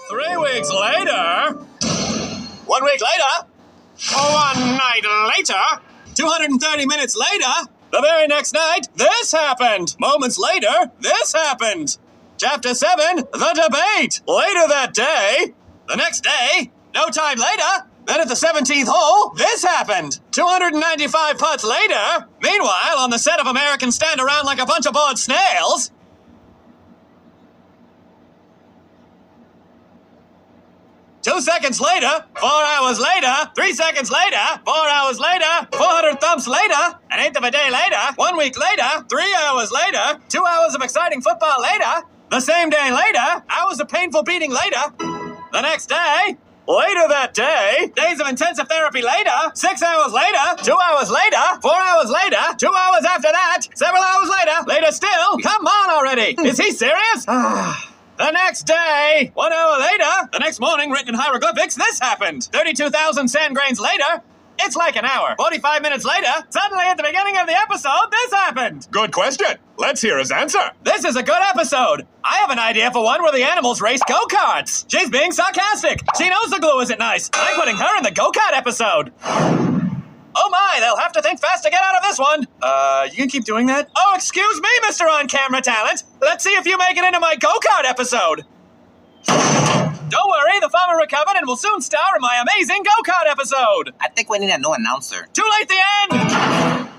3 weeks later. 1 week later. 1 night later. 230 minutes later. The very next night, this happened. Moments later, this happened. Chapter 7, the debate. Later that day. The next day. No time later. Then at the 17th hole, this happened. 295 putts later. Meanwhile, on the set of Americans Stand Around Like a Bunch of Bored Snails. 2 seconds later, 4 hours later, 3 seconds later, 4 hours later, 400 thumps later, an eighth of a day later, 1 week later, 3 hours later, 2 hours of exciting football later, the same day later, hours of painful beating later, the next day, later that day, days of intensive therapy later, 6 hours later, 2 hours later, 4 hours later, 2 hours after that, several hours later still, come on already, is he serious? The next day, 1 hour later, the next morning, written in hieroglyphics, this happened. 32,000 sand grains later, it's like an hour. 45 minutes later, suddenly at the beginning of the episode, this happened. Good question. Let's hear his answer. This is a good episode. I have an idea for one where the animals race go-karts. She's being sarcastic. She knows the glue isn't nice. I'm putting her in the go-kart episode. Oh my, they'll have to think fast to get out of this one. You can keep doing that? Oh, excuse me, Mr. On-Camera Talent. Let's see if you make it into my go-kart episode. Don't worry, the farmer recovered and will soon star in my amazing go-kart episode. I think we need a new announcer. Too late, the end!